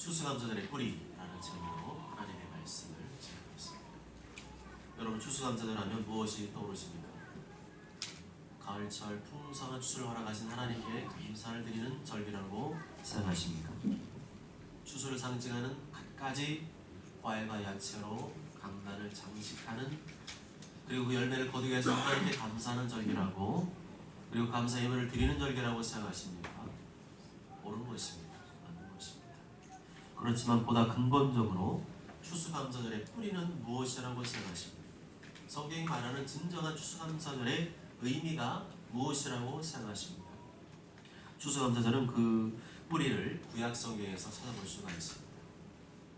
추수감사절의 뿌리라는 제목으로 하나님의 말씀을 전하겠습니다. 여러분, 추수감사절 하면 무엇이 떠오르십니까? 가을철 풍성한 추수를 허락하신 하나님께 감사를 드리는 절기라고 생각하십니까? 추수를 상징하는 갖가지 과일과 야채로 강단을 장식하는, 그리고 그 열매를 거두기 위해서 하나님께 감사하는 절기라고, 그리고 감사 예물을 드리는 절기라고 생각하십니까? 옳은 것입니다. 맞는 것입니다. 그렇지만 보다 근본적으로 추수감사절의 뿌리는 무엇이라고 생각하십니까? 성경이 말하는 진정한 추수감사절의 의미가 무엇이라고 생각하십니까? 추수감사절은 그 뿌리를 구약성경에서 찾아볼 수가 있습니다.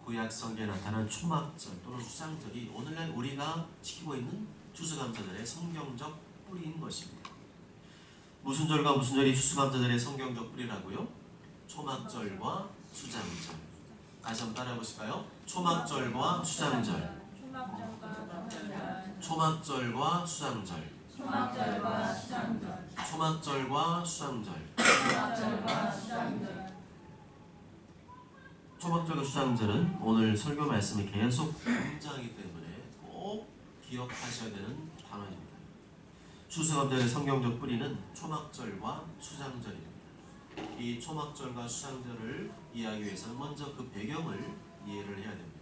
구약성경에 나타난 초막절 또는 수장절이 오늘날 우리가 지키고 있는 추수감사절의 성경적 뿌리인 것입니다. 무슨 절과 무슨 절이 추수감사절의 성경적 뿌리라고요? 초막절과 수장절. 다시 한번 따라해 보실까요? 초막절과 수장절. 초막절과 수장절. 초막절과 수장절. 초막절과 수장절. 초막절과 수장절. 초막절과 수장절은 오늘 설교 말씀이 계속 등장하기 때문에 꼭 기억하셔야 되는 단어입니다. 추수감사절의 성경적 뿌리는 초막절과 수장절입니다. 이 초막절과 수장절을 이해하기 위해서는 먼저 그 배경을 이해를 해야 됩니다.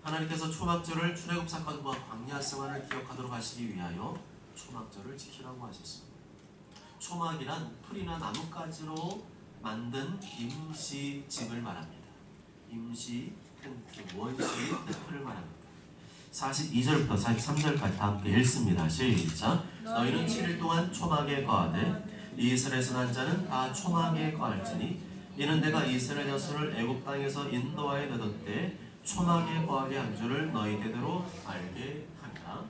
하나님께서 초막절을 출애굽 사건과 광야 생활을 기억하도록 하시기 위하여 초막절을 지키라고 하셨습니다. 초막이란 풀이나 나뭇가지로 만든 임시 집을 말합니다. 임시 텐트, 원시 텐트를 말합니다. 42절부터 43절까지 다 함께 읽습니다. 시작. 너희는 7일 동안 초막에 거하되 이스라엘에서 난 자는 다 초막에 거할지니 이는 내가 이스라엘 자손을 애굽 땅에서 인도하여 내던 때 초막에 거하게 한 줄을 너희 대대로 알게 하리라.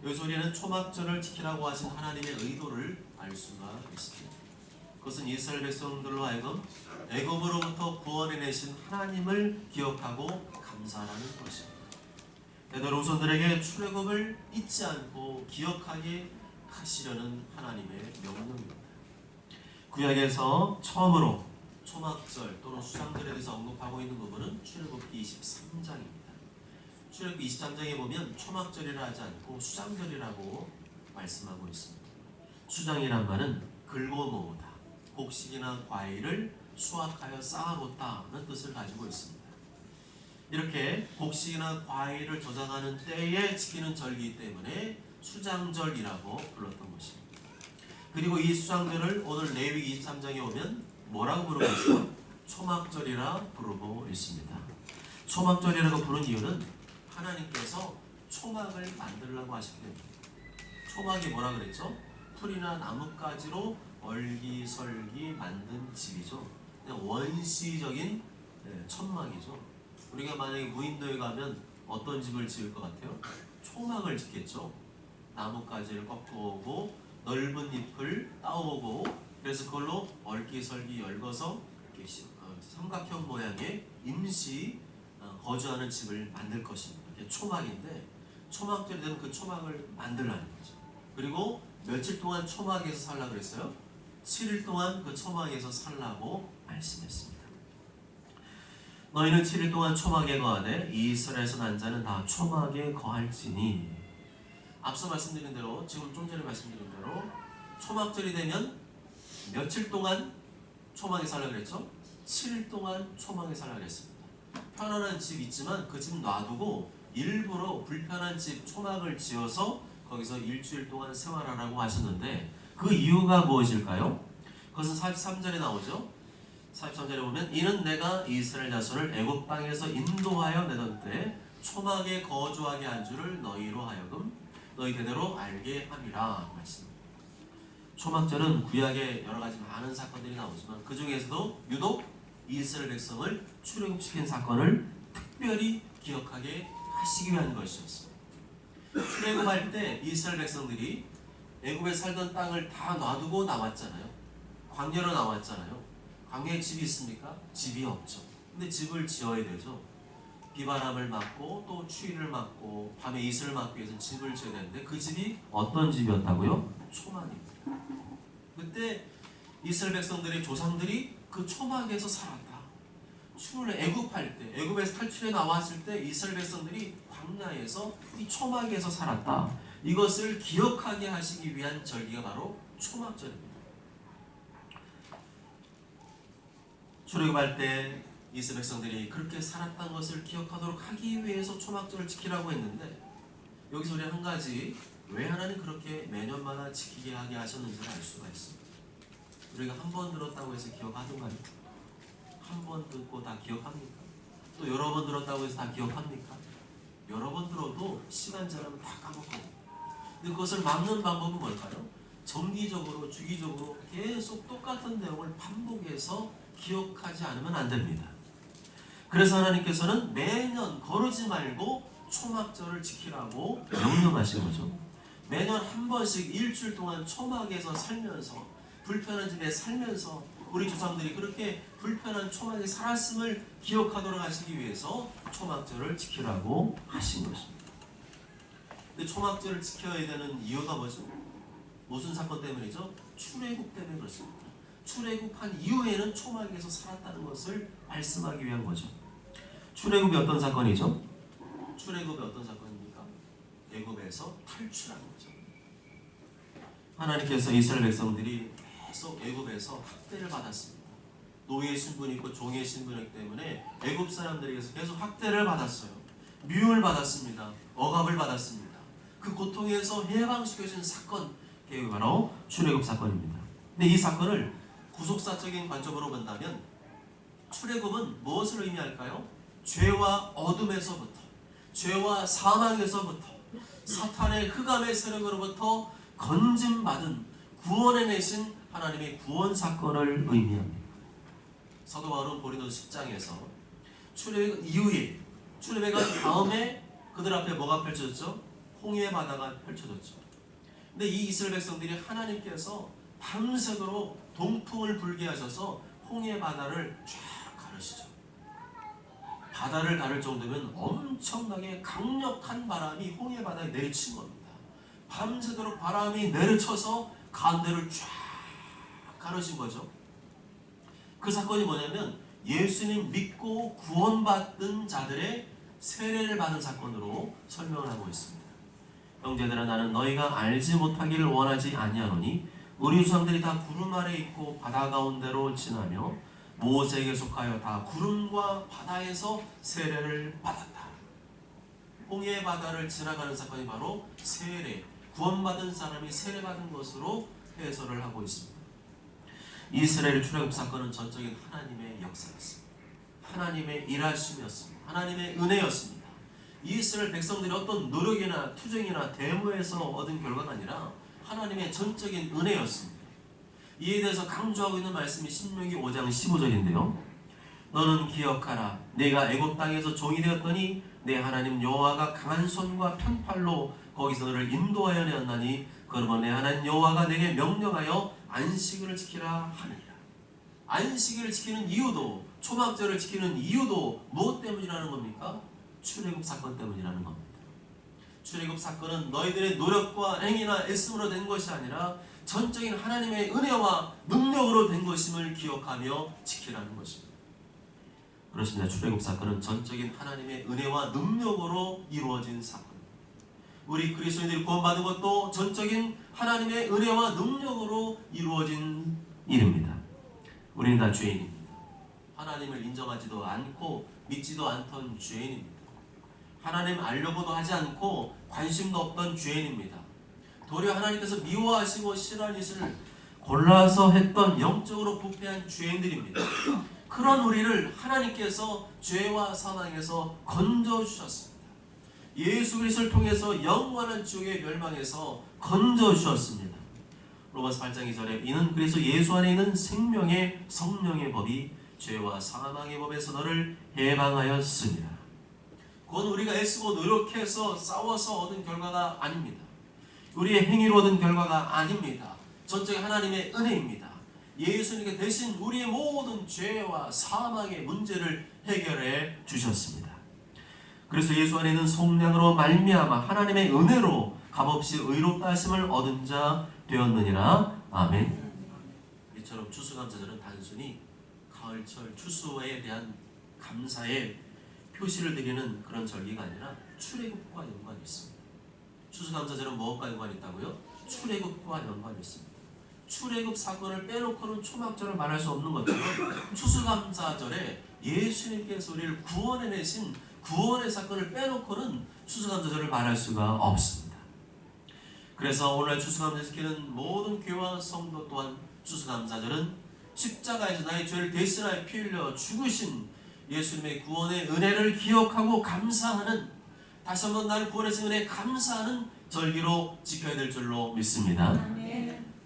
여기서 우리는 초막절을 지키라고 하신 하나님의 의도를 알 수가 있습니다. 그것은 이스라엘 백성들로 하여금 애굽으로부터 구원해내신 하나님을 기억하고 감사하는 것입니다. 대대로 후손들에게 출애굽을 잊지 않고 기억하게 하시려는 하나님의 명령입니다. 구약에서 처음으로 초막절 또는 수장절에 대해서 언급하고 있는 부분은 출애굽기 23장입니다. 출애굽기 23장에 보면 초막절이라 하지 않고 수장절이라고 말씀하고 있습니다. 수장이란 말은 긁어 모으다, 곡식이나 과일을 수확하여 쌓아놓다는 뜻을 가지고 있습니다. 이렇게 곡식이나 과일을 저장하는 때에 지키는 절기이기 때문에 수장절이라고 불렀던 것입니다. 그리고 이 수장절을 오늘 레위기 23장에 오면 뭐라고 부르고 있어요? 초막절이라 부르고 있습니다. 초막절이라고 부른 이유는 하나님께서 초막을 만들라고 하셨기 때문입니다. 초막이 뭐라 그랬죠? 풀이나 나뭇가지로 얼기설기 만든 집이죠. 그냥 원시적인 천막이죠. 우리가 만약에 무인도에 가면 어떤 집을 지을 것 같아요? 초막을 짓겠죠. 나뭇가지를 꺾어오고 넓은 잎을 따오고, 그래서 그걸로 얼기설기 열거서 이렇게 삼각형 모양의 임시 거주하는 집을 만들 것입니다. 이게 초막인데, 초막절이 되면 그 초막을 만들라는 거죠. 그리고 며칠 동안 초막에서 살라 그랬어요? 7일 동안 그 초막에서 살라고 말씀했습니다. 너희는 7일 동안 초막에 거하되 이스라엘에서 난 자는 다 초막에 거할지니. 앞서 말씀드린 대로, 지금 좀 전에 말씀드린 대로 초막절이 되면 며칠 동안 초막에 살라 그랬죠? 7일 동안 초막에 살라 그랬습니다. 편안한 집 있지만 그 집 놔두고 일부러 불편한 집 초막을 지어서 거기서 일주일 동안 생활하라고 하셨는데, 그 이유가 무엇일까요? 그것은 43절에 나오죠. 43절에 보면 이는 내가 이스라엘 자손을 애굽 땅에서 인도하여 내던 때 초막에 거주하게 한 줄을 너희로 하여금 너희 대대로 알게 함이라 말씀입니다. 초막절은 구약에 여러가지 많은 사건들이 나오지만 그 중에서도 유독 이스라엘 백성을 출애굽시킨 사건을 특별히 기억하게 하시기 위한 것이었습니다. 출애굽할 때 이스라엘 백성들이 애굽에 살던 땅을 다 놔두고 나왔잖아요. 광야로 나왔잖아요. 광야에 집이 있습니까? 집이 없죠. 근데 집을 지어야 되죠. 비바람을 맞고 또 추위를 맞고 밤에 이슬을 막기 위해서 집을 지어야 되는데, 그 집이 어떤 집이었다고요? 초막입니다. 그때 이스라엘 백성들의 조상들이 그 초막에서 살았다. 애굽할 때, 애굽에서 탈출해 나왔을 때 이스라엘 백성들이 광야에서 이 초막에서 살았다. 이것을 기억하게 하시기 위한 절기가 바로 초막절입니다. 출애굽할 때 이스라엘 백성들이 그렇게 살았다는 것을 기억하도록 하기 위해서 초막절을 지키라고 했는데, 여기서 우리 한 가지, 왜 하나님 그렇게 매년마다 지키게 하게 하셨는지를 알 수가 있습니다. 우리가 한 번 들었다고 해서 기억하던가요? 한 번 듣고 다 기억합니까? 또 여러 번 들었다고 해서 다 기억합니까? 여러 번 들어도 시간 지나면 다 까먹거든요. 근데 그것을 막는 방법은 뭘까요? 정기적으로, 주기적으로 계속 똑같은 내용을 반복해서 기억하지 않으면 안 됩니다. 그래서 하나님께서는 매년 거르지 말고 초막절을 지키라고 명령하신 거죠. 매년 한 번씩 일주일 동안 초막에서 살면서, 불편한 집에 살면서 우리 조상들이 그렇게 불편한 초막에 살았음을 기억하도록 하시기 위해서 초막절을 지키라고 하신 것입니다. 근데 초막절을 지켜야 되는 이유가 뭐죠? 무슨 사건 때문이죠? 출애굽 때문에 그렇습니다. 출애굽한 이후에는 초막에서 살았다는 것을 말씀하기 위한 거죠. 출애굽이 어떤 사건이죠? 출애굽이 어떤 사건입니까? 애굽에서 탈출한 거죠. 하나님께서 이스라엘 백성들이 계속 애굽에서 학대를 받았습니다. 노예 신분이 있고 종의 신분이기 때문에 애굽 사람들에게서 계속 학대를 받았어요. 미움을 받았습니다. 억압을 받았습니다. 그 고통에서 해방시켜준 사건, 그게 바로 출애굽 사건입니다. 근데 이 사건을 구속사적인 관점으로 본다면 출애굽은 무엇을 의미할까요? 죄와 어둠에서부터, 죄와 사망에서부터, 사탄의 흑암의 세력으로부터 건짐받은, 구원해내신 하나님의 구원 사건을 의미합니다. 사도 바울은 고린도서 10장에서 출애굽 이후에, 출애굽 간 다음에 그들 앞에 뭐가 펼쳐졌죠? 홍해 바다가 펼쳐졌죠. 근데 이 이스라엘 백성들이 하나님께서 밤새도록 동풍을 불게 하셔서 홍해 바다를 쫙 가르시죠. 바다를 가를 정도면 엄청나게 강력한 바람이 홍해 바다에 내리친 겁니다. 밤새도록 바람이 내리쳐서 가운데를 쫙 가르신 거죠. 그 사건이 뭐냐면 예수님 믿고 구원받은 자들의 세례를 받은 사건으로 설명을 하고 있습니다. 형제들아, 나는 너희가 알지 못하기를 원하지 아니하노니 우리 조상들이 다 구름 아래 있고 바다 가운데로 지나며 모세에게 속하여 다 구름과 바다에서 세례를 받았다. 홍해 바다를 지나가는 사건이 바로 세례, 구원받은 사람이 세례받은 것으로 해설을 하고 있습니다. 이스라엘 출애굽 사건은 전적인 하나님의 역사였습니다. 하나님의 일하심이었습니다. 하나님의 은혜였습니다. 이스라엘 백성들이 어떤 노력이나 투쟁이나 데모에서 얻은 결과가 아니라 하나님의 전적인 은혜였습니다. 이에 대해서 강조하고 있는 말씀이 신명기 5장 15절인데요. 너는 기억하라. 내가 애굽 땅에서 종이 되었더니 내 하나님 여호와가 강한 손과 편팔로 거기서 너를 인도하여 내었나니 그러므로 내 하나님 여호와가 내게 명령하여 안식일을 지키라 하느니라. 안식일을 지키는 이유도, 초막절을 지키는 이유도 무엇 때문이라는 겁니까? 출애굽 사건 때문이라는 겁니다. 출애굽 사건은 너희들의 노력과 행위나 애씀으로 된 것이 아니라 전적인 하나님의 은혜와 능력으로 된 것임을 기억하며 지키라는 것입니다. 그렇습니다. 출애굽 사건은 전적인 하나님의 은혜와 능력으로 이루어진 사건입니다. 우리 그리스도인들이 구원받은 것도 전적인 하나님의 은혜와 능력으로 이루어진 일입니다. 우리는 다 죄인입니다. 하나님을 인정하지도 않고 믿지도 않던 죄인입니다. 하나님 알려고도 하지 않고 관심도 없던 죄인입니다. 도리어 하나님께서 미워하시고 싫어하시는 골라서 했던 영적으로 부패한 죄인들입니다. 그런 우리를 하나님께서 죄와 사망에서 건져주셨습니다. 예수 그리스도를 통해서 영원한 지옥의 멸망에서 건져주셨습니다. 로마서 8장 2절에 이는 그래서 예수 안에 있는 생명의 성령의 법이 죄와 사망의 법에서 너를 해방하였습니다. 그건 우리가 애쓰고 노력해서 싸워서 얻은 결과가 아닙니다. 우리의 행위로 얻은 결과가 아닙니다. 전적인 하나님의 은혜입니다. 예수님께 대신 우리의 모든 죄와 사망의 문제를 해결해 주셨습니다. 그래서 예수 안에 있는 속량으로 말미암아 하나님의 은혜로 값없이 의롭다 하심을 얻은 자 되었느니라. 아멘. 이처럼 추수감사절은 단순히 가을철 추수에 대한 감사의 표시를 드리는 그런 절기가 아니라 출애굽과 연관이 있습니다. 추수감사절은 무엇과 연관이 있다고요? 출애굽과 연관이 있습니다. 출애굽 사건을 빼놓고는 초막절을 말할 수 없는 것처럼 추수감사절에 예수님께서 우리를 구원해내신 구원의 사건을 빼놓고는 추수감사절을 말할 수가 없습니다. 그래서 오늘 추수감사 지키는 모든 교회와 성도 또한 추수감사절은 십자가에서 나의 죄를 대신하여 피 흘려 죽으신 예수님의 구원의 은혜를 기억하고 감사하는, 다시 한번 나를 구원해서 은혜에 감사하는 절기로 지켜야 될 줄로 믿습니다.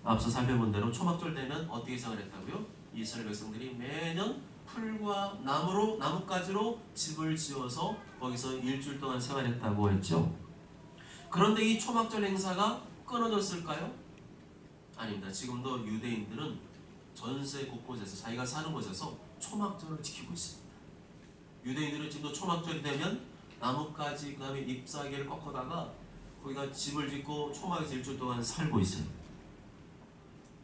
앞서 살펴본 대로 초막절 되면 어떻게 생활했다고요? 이스라엘 백성들이 매년 풀과 나뭇가지로 집을 지어서 거기서 일주일 동안 생활했다고 했죠. 그런데 이 초막절 행사가 끊어졌을까요? 아닙니다. 지금도 유대인들은 전세 곳곳에서 자기가 사는 곳에서 초막절을 지키고 있습니다. 유대인들은 지금도 초막절이 되면 나뭇가지 그 다음에 잎사귀를 꺾어다가 거기다 집을 짓고 초막에서 일주일 동안 살고 있어요.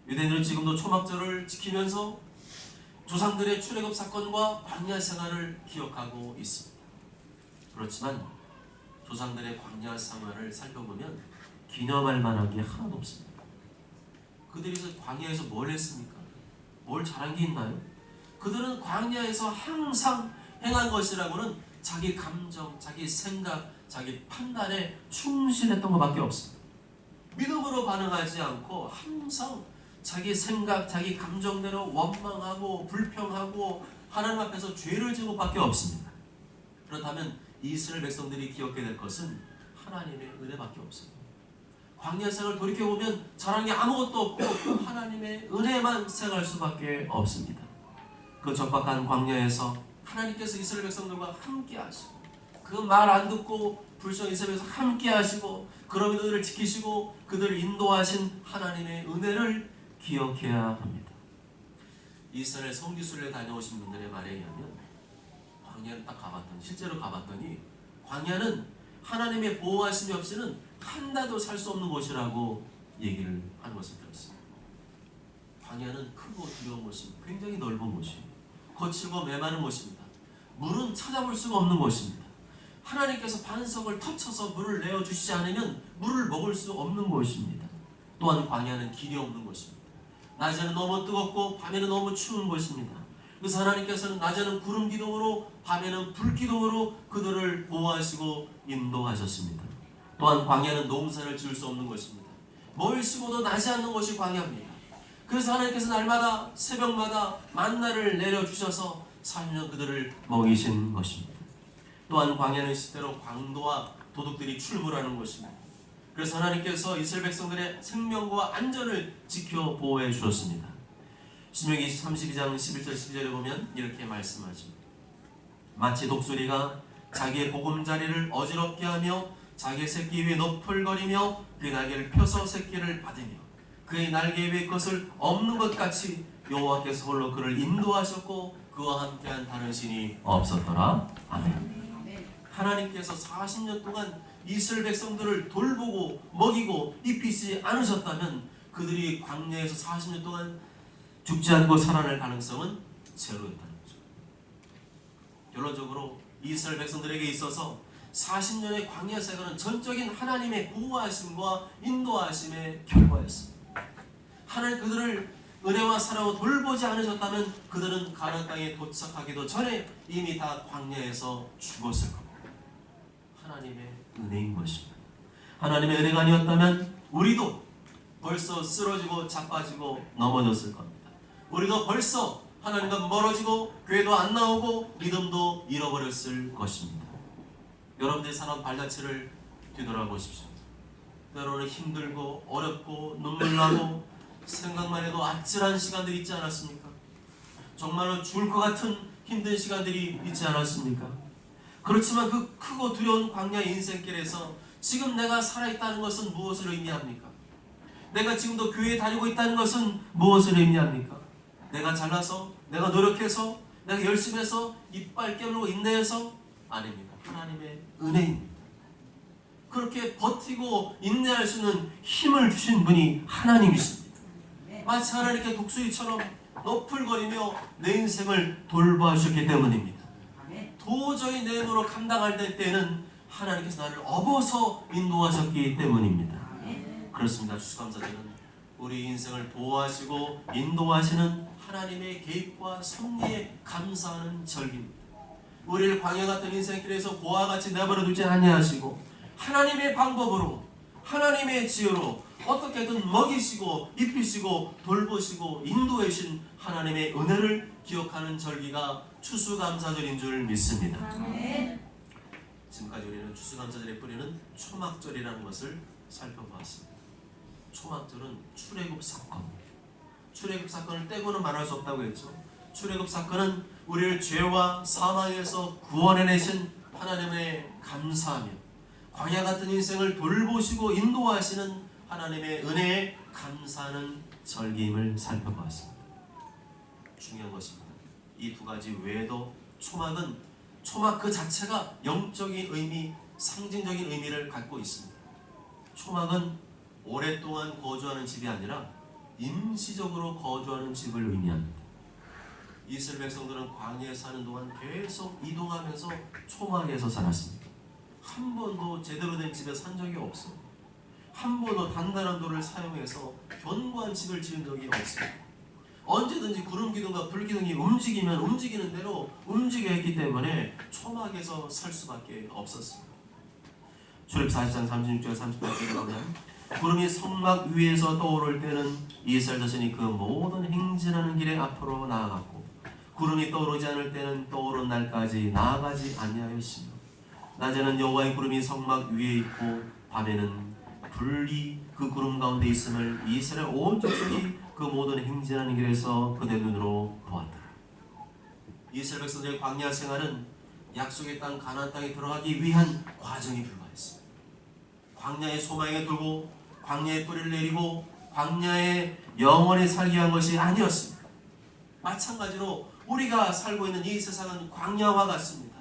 유대인들은 지금도 초막절을 지키면서 조상들의 출애굽 사건과 광야 생활을 기억하고 있습니다. 그렇지만 조상들의 광야 생활을 살펴보면 기념할 만한 게 하나도 없습니다. 그들이 광야에서 뭘 했습니까? 뭘 잘한 게 있나요? 그들은 광야에서 항상 행한 것이라고는 자기 감정, 자기 생각, 자기 판단에 충실했던 것밖에 없습니다. 믿음으로 반응하지 않고 항상 자기 생각, 자기 감정대로 원망하고 불평하고 하나님 앞에서 죄를 지은 것밖에 없습니다. 그렇다면 이스라엘 백성들이 기억해야 될 것은 하나님의 은혜밖에 없습니다. 광야 생활을 돌이켜보면 잘한 게 아무것도 없고 하나님의 은혜만 생각할 수밖에 없습니다. 그 척박한 광야에서 하나님께서 이스라엘 백성들과 함께 하시고 그 말 안 듣고 불쌍히 이스라엘 백성 함께 하시고 그러면 그들을 지키시고 그들을 인도하신 하나님의 은혜를 기억해야 합니다. 이스라엘 성지순례 다녀오신 분들의 말에 의하면 광야를 딱 실제로 가봤더니 광야는 하나님의 보호하심이 없이는 한 달도 살 수 없는 곳이라고 얘기를 하는 것을 들었습니다. 광야는 크고 두려운 곳입니다. 굉장히 넓은 곳이에요. 거칠고 메마른 곳입니다. 물은 찾아볼 수가 없는 곳입니다. 하나님께서 반석을 터쳐서 물을 내어주시지 않으면 물을 먹을 수 없는 곳입니다. 또한 광야는 길이 없는 곳입니다. 낮에는 너무 뜨겁고 밤에는 너무 추운 곳입니다. 그래서 하나님께서는 낮에는 구름 기둥으로 밤에는 불 기둥으로 그들을 보호하시고 인도하셨습니다. 또한 광야는 농사를 지을 수 없는 것입니다. 뭘 심어도 나지 않는 것이 광야입니다. 그래서 하나님께서 날마다 새벽마다 만나를 내려주셔서 40년 그들을 먹이신 것입니다. 또한 광야는 시대로 광도와 도둑들이 출몰하는 것입니다. 그래서 하나님께서 이스라엘 백성들의 생명과 안전을 지켜 보호해 주셨습니다. 신명기 32장 11절 12절에 보면 이렇게 말씀하죠. 마치 독수리가 자기의 보금자리를 어지럽게 하며 자기의 새끼 위에 너풀거리며 그의 날개를 펴서 새끼를 받으며 그의 날개 위에 것을 없는 것 같이 여호와께서 홀로 그를 인도하셨고 그와 함께한 다른 신이 없었더라. 아멘. 하나님께서 40년 동안 이스라엘 백성들을 돌보고 먹이고 입히지 않으셨다면 그들이 광야에서 40년 동안 죽지 않고 살아날 가능성은 제로였다는 거죠. 결론적으로 이스라엘 백성들에게 있어서 40년의 광야 생활은 전적인 하나님의 보호하심과 인도하심의 결과였습니다. 하나님 그들을 은혜와 사랑으로 돌보지 않으셨다면 그들은 가나안 땅에 도착하기도 전에 이미 다 광야에서 죽었을 겁니다. 하나님의 은혜인 것입니다. 하나님의 은혜가 아니었다면 우리도 벌써 쓰러지고 자빠지고 넘어졌을 겁니다. 우리도 벌써 하나님과 멀어지고 교회도 안 나오고 믿음도 잃어버렸을 것입니다. 여러분들의 사람 발자취를 뒤돌아보십시오. 때로는 힘들고 어렵고 눈물 나고 생각만 해도 아찔한 시간들이 있지 않았습니까? 정말로 죽을 것 같은 힘든 시간들이 있지 않았습니까? 그렇지만 그 크고 두려운 광야 인생길에서 지금 내가 살아있다는 것은 무엇을 의미합니까? 내가 지금도 교회에 다니고 있다는 것은 무엇을 의미합니까? 내가 잘나서, 내가 노력해서, 내가 열심히 해서, 이빨 깨물고 인내해서? 아닙니다. 하나님의 은혜입니다. 그렇게 버티고 인내할 수 있는 힘을 주신 분이 하나님이십니다. 마치 하나님께 독수리처럼 너풀거리며 내 인생을 돌봐주셨기 때문입니다. 도저히 내 힘으로 감당할 때는 하나님께서 나를 업어서 인도하셨기 때문입니다. 그렇습니다. 추수감사절은 우리 인생을 보호하시고 인도하시는 하나님의 개입과 섭리에 감사하는 절기입니다. 우리를 광야 같은 인생길에서 고와 같이 내버려 두지 아니하시고 하나님의 방법으로 하나님의 지혜로 어떻게든 먹이시고 입히시고 돌보시고 인도해 주신 하나님의 은혜를 기억하는 절기가 추수감사절인 줄 믿습니다. 지금까지 우리는 추수감사절의 뿌리는 초막절이라는 것을 살펴보았습니다. 초막절은 출애굽 사건, 출애굽 사건을 떼고는 말할 수 없다고 했죠. 출애굽 사건은 우리를 죄와 사망에서 구원해내신 하나님의 감사하며 광야 같은 인생을 돌보시고 인도하시는 하나님의 은혜에 감사하는 절기임을 살펴보았습니다. 중요한 것입니다. 이 두 가지 외에도 초막 그 자체가 영적인 의미, 상징적인 의미를 갖고 있습니다. 초막은 오랫동안 거주하는 집이 아니라 임시적으로 거주하는 집을 의미합니다. 이스라엘 백성들은 광야에 사는 동안 계속 이동하면서 초막에서 살았습니다. 한 번도 제대로 된 집에 산 적이 없어요. 한 번도 단단한 돌을 사용해서 견고한 집을 지은 적이 없습니다. 언제든지 구름 기둥과 불 기둥이 움직이면 움직이는 대로 움직여야 했기 때문에 초막에서 살 수밖에 없었습니다. 출애굽 40장 36절 38절에 보면 구름이 성막 위에서 떠오를 때는 이스라엘 자손이 그 모든 행진하는 길에 앞으로 나아갔고 구름이 떠오르지 않을 때는 떠오른 날까지 나아가지 아니하였으며 낮에는 여호와의 구름이 성막 위에 있고 밤에는 불이 그 구름 가운데 있음을 이스라엘 온 족속이 그 모든 행진하는 길에서 그들 눈으로 보았더라. 이스라엘 백성들의 광야 생활은 약속의 땅 가나안 땅에 들어가기 위한 과정이 불과했습니다. 광야의 소망에 두고 광야의 뿌리를 내리고 광야에 영원히 살기 위한 것이 아니었습니다. 마찬가지로 우리가 살고 있는 이 세상은 광야와 같습니다.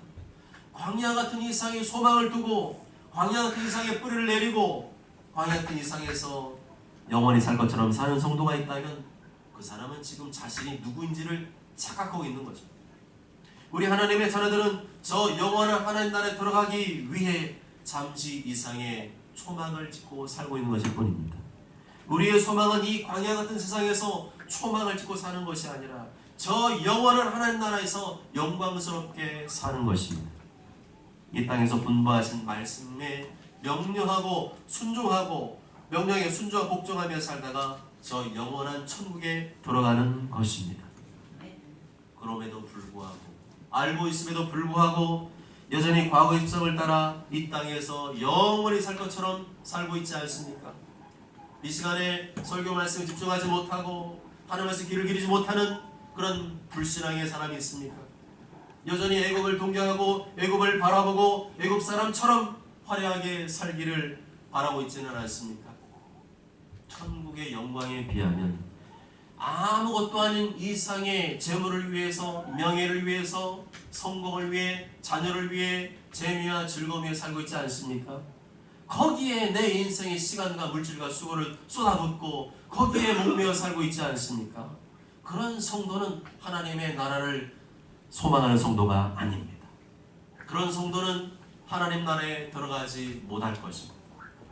광야 같은 이상의 소망을 두고 광야 같은 이상의 뿌리를 내리고 광야 같은 이상에서 영원히 살 것처럼 사는 성도가 있다면 그 사람은 지금 자신이 누구인지를 착각하고 있는 거죠. 우리 하나님의 자녀들은 저 영원한 하나님 나라에 들어가기 위해 잠시 이상의 초막을 짓고 살고 있는 것일 뿐입니다. 우리의 소망은 이 광야 같은 세상에서 초막을 짓고 사는 것이 아니라 저 영원한 하나님 나라에서 영광스럽게 사는 것입니다. 이 땅에서 분부하신 말씀에 명령하고 순종하고 명령에 순종하고 복종하며 살다가 저 영원한 천국에 들어가는 것입니다. 그럼에도 불구하고 알고 있음에도 불구하고 여전히 과거의 습성을 따라 이 땅에서 영원히 살 것처럼 살고 있지 않습니까? 이 시간에 설교 말씀에 집중하지 못하고 하나님 말씀 귀를 기리지 못하는 그런 불신앙의 사람이 있습니까? 여전히 애굽을 동경하고 애굽을 바라보고 애굽 사람처럼 화려하게 살기를 바라고 있지는 않습니까? 천국의 영광에 비하면 아무것도 아닌 이 세상의 재물을 위해서, 명예를 위해서, 성공을 위해, 자녀를 위해, 재미와 즐거움 위해 살고 있지 않습니까? 거기에 내 인생의 시간과 물질과 수고를 쏟아붓고 거기에 목매어 살고 있지 않습니까? 그런 성도는 하나님의 나라를 소망하는 성도가 아닙니다. 그런 성도는 하나님 나라에 들어가지 못할 것입니다.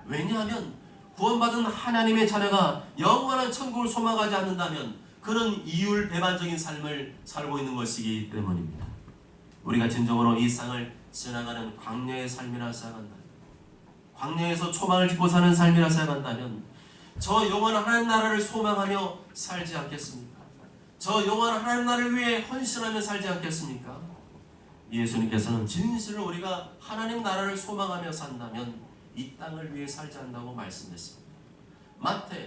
왜냐하면 구원받은 하나님의 자녀가 영원한 천국을 소망하지 않는다면 그는 이율배반적인 삶을 살고 있는 것이기 때문입니다. 우리가 진정으로 이 세상을 지나가는 광야의 삶이라 생각한다면, 광야에서 초막을 짓고 사는 삶이라 생각한다면 저 영원한 하나님 나라를 소망하며 살지 않겠습니까? 저 영원한 하나님 나라를 위해 헌신하며 살지 않겠습니까? 예수님께서는 진실로 우리가 하나님 나라를 소망하며 산다면 이 땅을 위해 살지 않는다고 말씀했습니다.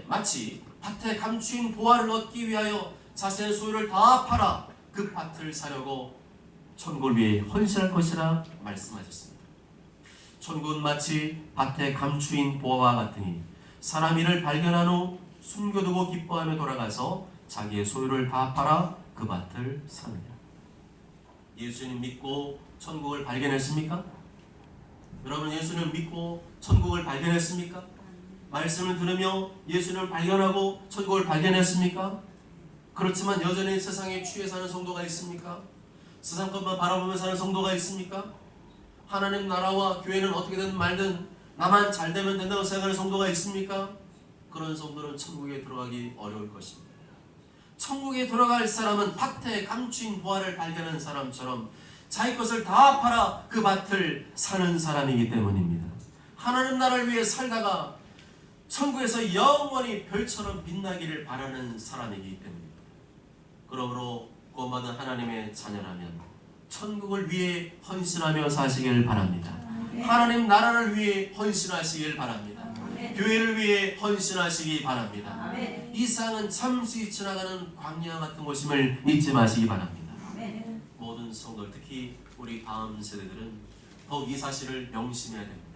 마치 밭에 감추인 보화를 얻기 위하여 자신의 소유를 다 팔아 그 밭을 사려고 천국을 위해 헌신할 것이라 말씀하셨습니다. 천국은 마치 밭에 감추인 보화와 같으니 사람 이를 발견한 후 숨겨두고 기뻐하며 돌아가서 자기의 소유를 다 팔아 그 밭을 사느냐. 예수님 믿고 천국을 발견했습니까? 여러분 예수님 믿고 천국을 발견했습니까? 말씀을 들으며 예수님을 발견하고 천국을 발견했습니까? 그렇지만 여전히 세상에 취해 사는 성도가 있습니까? 세상 것만 바라보며 사는 성도가 있습니까? 하나님 나라와 교회는 어떻게든 말든 나만 잘 되면 된다고 생각하는 성도가 있습니까? 그런 성도는 천국에 들어가기 어려울 것입니다. 천국에 들어갈 사람은 밭에 감추인 보화를 발견한 사람처럼 자기 것을 다 팔아 그 밭을 사는 사람이기 때문입니다. 하나님 나라를 위해 살다가 천국에서 영원히 별처럼 빛나기를 바라는 사람이기 때문입니다. 그러므로 구원받은 하나님의 자녀라면 천국을 위해 헌신하며 사시길 바랍니다. 하나님 나라를 위해 헌신하시길 바랍니다. 교회를 위해 헌신하시기 바랍니다. 이 세상은 잠시 지나가는 광야 같은 곳임을 잊지 마시기 바랍니다. 모든 성도들, 특히 우리 다음 세대들은 더욱 이 사실을 명심해야 됩니다.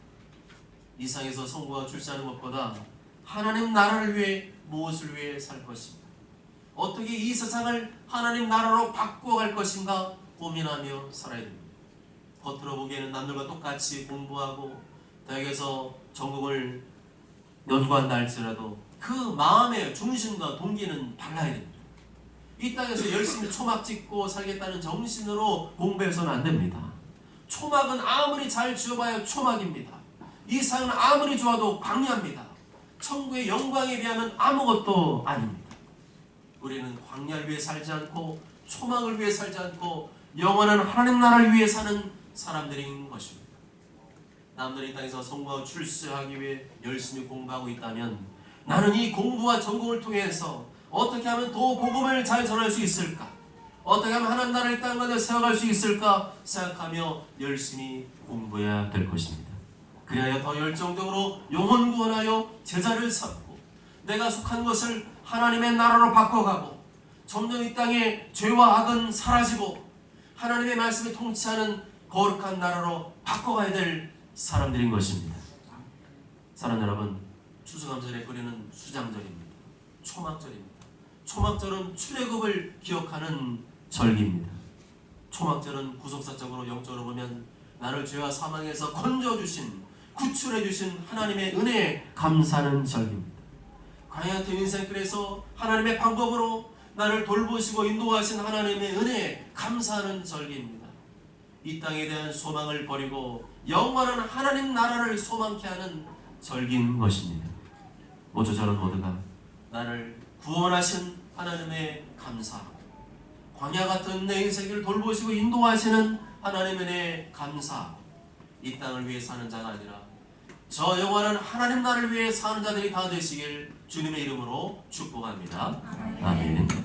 이 세상에서 성부가 출세하는 것보다 하나님 나라를 위해 무엇을 위해 살 것인가, 어떻게 이 세상을 하나님 나라로 바꾸어갈 것인가 고민하며 살아야 됩니다. 겉으로 보기에는 남들과 똑같이 공부하고 대학에서 전공을 연구한다 할지라도 그 마음의 중심과 동기는 달라야 됩니다. 이 땅에서 열심히 초막 짓고 살겠다는 정신으로 공부해서는 안 됩니다. 초막은 아무리 잘 지어봐야 초막입니다. 이 세상은 아무리 좋아도 광야입니다. 천국의 영광에 비하면 아무것도 아닙니다. 우리는 광야를 위해 살지 않고 초막을 위해 살지 않고 영원한 하나님 나라를 위해 사는 사람들인 것입니다. 남들이 이 땅에서 성공하고 출세하기 위해 열심히 공부하고 있다면 나는 이 공부와 전공을 통해서 어떻게 하면 더 복음을 잘 전할 수 있을까? 어떻게 하면 하나님 나라를 땅 가운데 세워갈 수 있을까? 생각하며 열심히 공부해야 될 것입니다. 그래야 더 열정적으로 영혼 구원하여 제자를 삼고 내가 속한 것을 하나님의 나라로 바꿔가고 점점 이 땅에 죄와 악은 사라지고 하나님의 말씀이 통치하는 거룩한 나라로 바꿔가야 될 사람들인 것입니다. 사랑 여러분, 추수감사절에 뿌리는 수장절입니다. 초막절입니다. 초막절은 출애굽을 기억하는 절기입니다. 초막절은 구속사적으로 영적으로 보면 나를 죄와 사망에서 건져주신, 구출해주신 하나님의 은혜에 감사하는 절기입니다. 광야 같은 인생길에서 하나님의 방법으로 나를 돌보시고 인도하신 하나님의 은혜에 감사하는 절기입니다. 이 땅에 대한 소망을 버리고 영원한 하나님 나라를 소망케 하는 절기인 것입니다. 모두 저는 모두가 나를 구원하신 하나님의 감사하고 광야 같은 내 인생을 돌보시고 인도하시는 하나님의 은혜에 감사하고 이 땅을 위해 사는 자가 아니라 저 영원한 하나님 나라를 위해 사는 자들이 다 되시길 주님의 이름으로 축복합니다. 아멘.